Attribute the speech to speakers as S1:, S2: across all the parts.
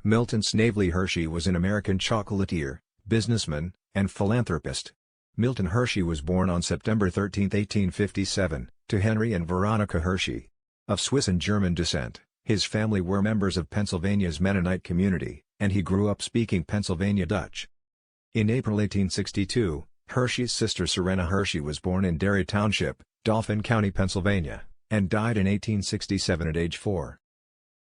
S1: Milton Snavely Hershey was an American chocolatier, businessman, and philanthropist. Milton Hershey was born on September 13, 1857, to Henry and Veronica Hershey. Of Swiss and German descent, his family were members of Pennsylvania's Mennonite community, and he grew up speaking Pennsylvania Dutch. In April 1862, Hershey's sister Serena Hershey was born in Derry Township, Dauphin County, Pennsylvania, and died in 1867 at age 4.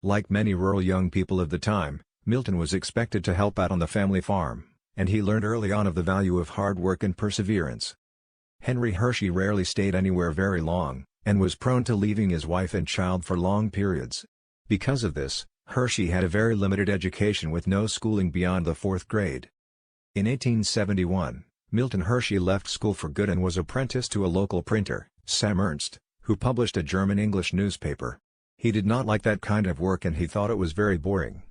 S1: Like many rural young people of the time, Milton was expected to help out on the family farm, and he learned early on of the value of hard work and perseverance. Henry Hershey rarely stayed anywhere very long, and was prone to leaving his wife and child for long periods. Because of this, Hershey had a very limited education with no schooling beyond the 4th grade. In 1871, Milton Hershey left school for good and was apprenticed to a local printer, Sam Ernst, who published a German-English newspaper. He did not like that kind of work and he thought it was very boring.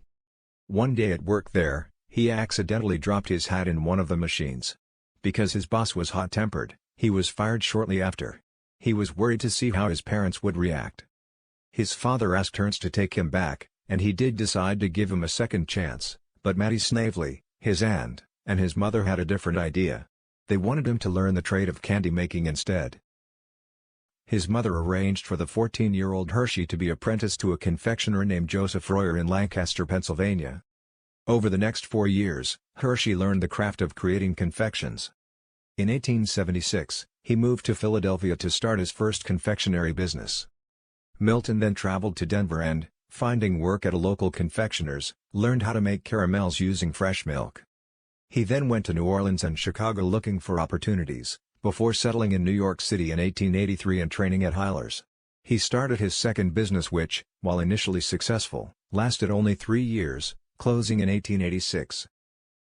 S1: One day at work there, he accidentally dropped his hat in one of the machines. Because his boss was hot-tempered, he was fired shortly after. He was worried to see how his parents would react. His father asked Ernst to take him back, and he did decide to give him a second chance, but Mattie Snavely, his aunt, and his mother had a different idea. They wanted him to learn the trade of candy making instead. His mother arranged for the 14-year-old Hershey to be apprenticed to a confectioner named Joseph Royer in Lancaster, Pennsylvania. Over the next 4 years, Hershey learned the craft of creating confections. In 1876, he moved to Philadelphia to start his first confectionery business. Milton then traveled to Denver and, finding work at a local confectioner's, learned how to make caramels using fresh milk. He then went to New Orleans and Chicago looking for opportunities, before settling in New York City in 1883 and training at Hyler's. He started his second business which, while initially successful, lasted only 3 years, closing in 1886.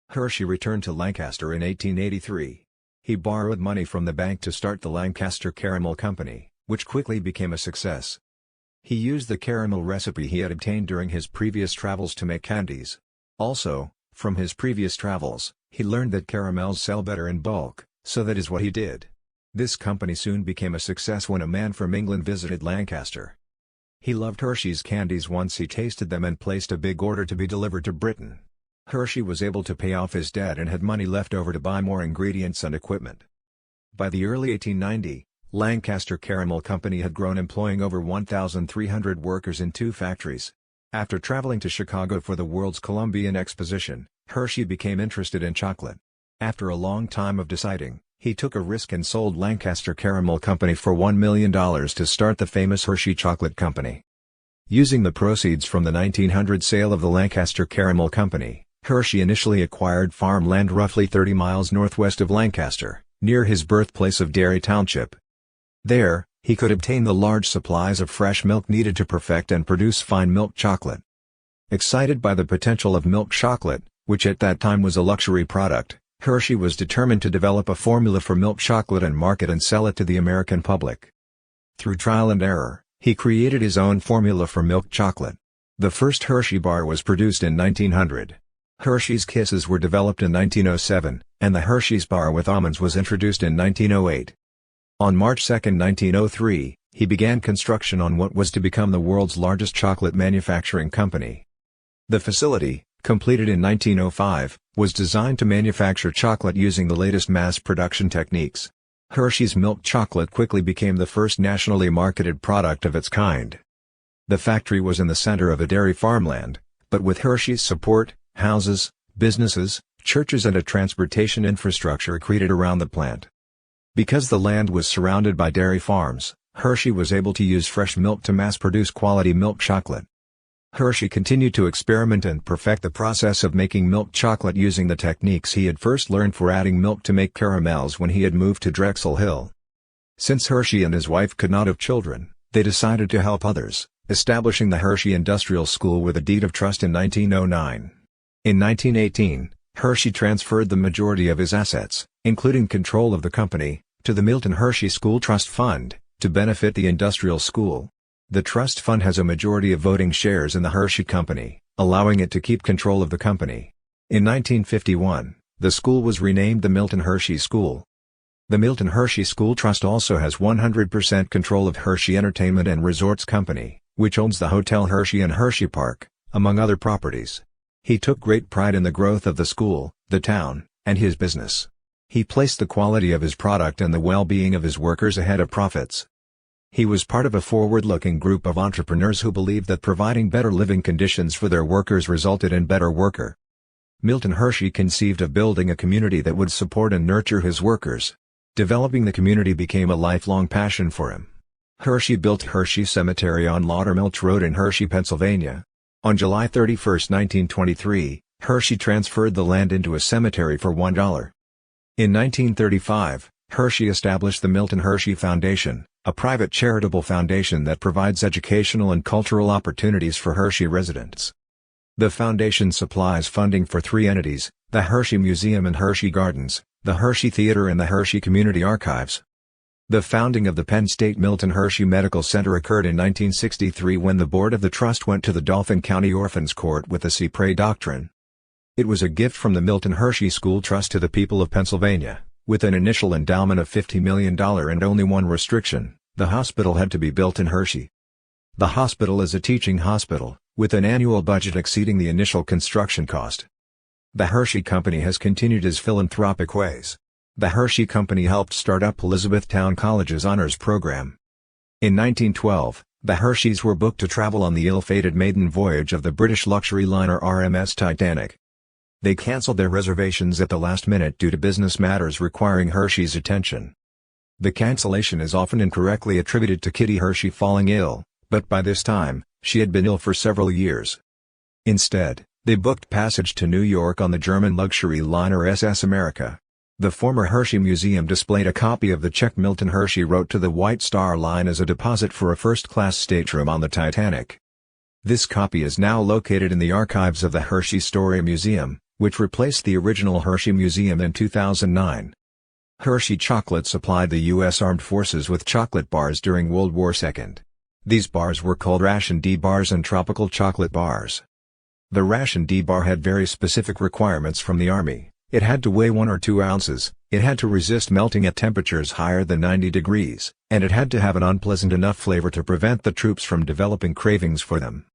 S1: Hershey returned to Lancaster in 1883. He borrowed money from the bank to start the Lancaster Caramel Company, which quickly became a success. He used the caramel recipe he had obtained during his previous travels to make candies. Also, from his previous travels, he learned that caramels sell better in bulk, so that is what he did. This company soon became a success when a man from England visited Lancaster. He loved Hershey's candies once he tasted them and placed a big order to be delivered to Britain. Hershey was able to pay off his debt and had money left over to buy more ingredients and equipment. By the early 1890s, Lancaster Caramel Company had grown, employing over 1,300 workers in 2 factories. After traveling to Chicago for the World's Columbian Exposition, Hershey became interested in chocolate. After a long time of deciding, he took a risk and sold Lancaster Caramel Company for $1 million to start the famous Hershey Chocolate Company. Using the proceeds from the 1900 sale of the Lancaster Caramel Company, Hershey initially acquired farmland roughly 30 miles northwest of Lancaster, near his birthplace of Derry Township. There, he could obtain the large supplies of fresh milk needed to perfect and produce fine milk chocolate. Excited by the potential of milk chocolate, which at that time was a luxury product, Hershey was determined to develop a formula for milk chocolate and market and sell it to the American public. Through trial and error, he created his own formula for milk chocolate. The first Hershey bar was produced in 1900. Hershey's Kisses were developed in 1907, and the Hershey's bar with almonds was introduced in 1908. On March 2, 1903, he began construction on what was to become the world's largest chocolate manufacturing company. The facility, completed in 1905, was designed to manufacture chocolate using the latest mass production techniques. Hershey's milk chocolate quickly became the first nationally marketed product of its kind. The factory was in the center of a dairy farmland, but with Hershey's support, houses, businesses, churches and a transportation infrastructure created around the plant. Because the land was surrounded by dairy farms, Hershey was able to use fresh milk to mass-produce quality milk chocolate. Hershey continued to experiment and perfect the process of making milk chocolate using the techniques he had first learned for adding milk to make caramels when he had moved to Drexel Hill. Since Hershey and his wife could not have children, they decided to help others, establishing the Hershey Industrial School with a deed of trust in 1909. In 1918, Hershey transferred the majority of his assets, including control of the company, to the Milton Hershey School Trust Fund, to benefit the industrial school. The trust fund has a majority of voting shares in the Hershey Company, allowing it to keep control of the company. In 1951, the school was renamed the Milton Hershey School. The Milton Hershey School Trust also has 100% control of Hershey Entertainment and Resorts Company, which owns the Hotel Hershey and Hershey Park, among other properties. He took great pride in the growth of the school, the town, and his business. He placed the quality of his product and the well-being of his workers ahead of profits. He was part of a forward-looking group of entrepreneurs who believed that providing better living conditions for their workers resulted in better worker. Milton Hershey conceived of building a community that would support and nurture his workers. Developing the community became a lifelong passion for him. Hershey built Hershey Cemetery on Laudermilch Road in Hershey, Pennsylvania. On July 31, 1923, Hershey transferred the land into a cemetery for $1. In 1935, Hershey established the Milton Hershey Foundation, a private charitable foundation that provides educational and cultural opportunities for Hershey residents. The foundation supplies funding for 3 entities, the Hershey Museum and Hershey Gardens, the Hershey Theater and the Hershey Community Archives. The founding of the Penn State Milton Hershey Medical Center occurred in 1963 when the board of the trust went to the Dauphin County Orphans Court with the Cypre Doctrine. It was a gift from the Milton Hershey School Trust to the people of Pennsylvania, with an initial endowment of $50 million and only one restriction: the hospital had to be built in Hershey. The hospital is a teaching hospital, with an annual budget exceeding the initial construction cost. The Hershey Company has continued his philanthropic ways. The Hershey Company helped start up Elizabethtown College's honors program. In 1912, the Hersheys were booked to travel on the ill-fated maiden voyage of the British luxury liner RMS Titanic. They cancelled their reservations at the last minute due to business matters requiring Hershey's attention. The cancellation is often incorrectly attributed to Kitty Hershey falling ill, but by this time, she had been ill for several years. Instead, they booked passage to New York on the German luxury liner SS America. The former Hershey Museum displayed a copy of the check Milton Hershey wrote to the White Star Line as a deposit for a first-class stateroom on the Titanic. This copy is now located in the archives of the Hershey Story Museum, which replaced the original Hershey Museum in 2009. Hershey Chocolate supplied the U.S. Armed Forces with chocolate bars during World War II. These bars were called Ration D bars and Tropical Chocolate bars. The Ration D bar had very specific requirements from the Army. It had to weigh 1 or 2 ounces, it had to resist melting at temperatures higher than 90 degrees, and it had to have an unpleasant enough flavor to prevent the troops from developing cravings for them.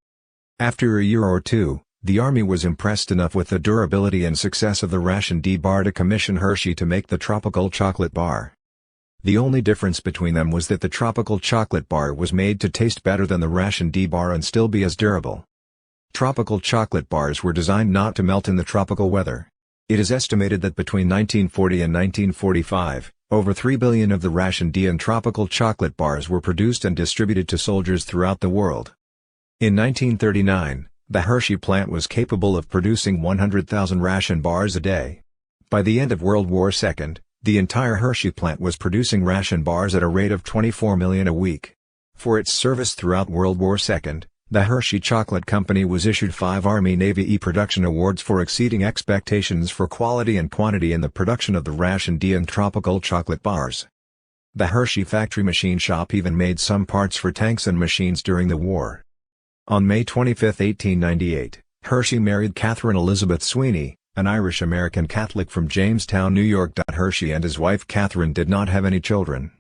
S1: After a year or two, the Army was impressed enough with the durability and success of the Ration D bar to commission Hershey to make the Tropical Chocolate bar. The only difference between them was that the Tropical Chocolate bar was made to taste better than the Ration D bar and still be as durable. Tropical Chocolate bars were designed not to melt in the tropical weather. It is estimated that between 1940 and 1945, over 3 billion of the Ration D and Tropical Chocolate bars were produced and distributed to soldiers throughout the world. In 1939, the Hershey plant was capable of producing 100,000 ration bars a day. By the end of World War II, the entire Hershey plant was producing ration bars at a rate of 24 million a week. For its service throughout World War II, the Hershey Chocolate Company was issued 5 Army-Navy E-Production Awards for exceeding expectations for quality and quantity in the production of the Ration D and Tropical Chocolate bars. The Hershey factory machine shop even made some parts for tanks and machines during the war. On May 25, 1898, Hershey married Catherine Elizabeth Sweeney, an Irish-American Catholic from Jamestown, New York. Hershey and his wife Catherine did not have any children.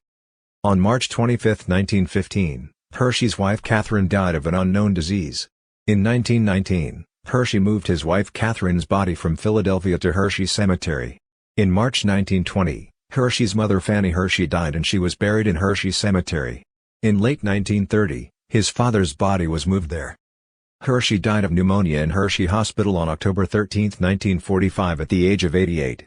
S1: On March 25, 1915, Hershey's wife Catherine died of an unknown disease. In 1919, Hershey moved his wife Catherine's body from Philadelphia to Hershey Cemetery. In March 1920, Hershey's mother Fanny Hershey died and she was buried in Hershey Cemetery. In late 1930, his father's body was moved there. Hershey died of pneumonia in Hershey Hospital on October 13, 1945 at the age of 88.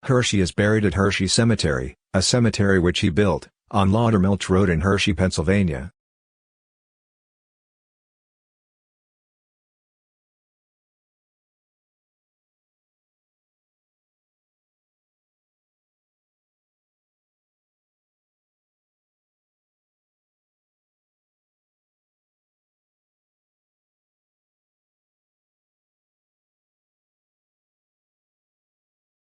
S1: Hershey is buried at Hershey Cemetery, a cemetery which he built, on Laudermilch Road in Hershey, Pennsylvania.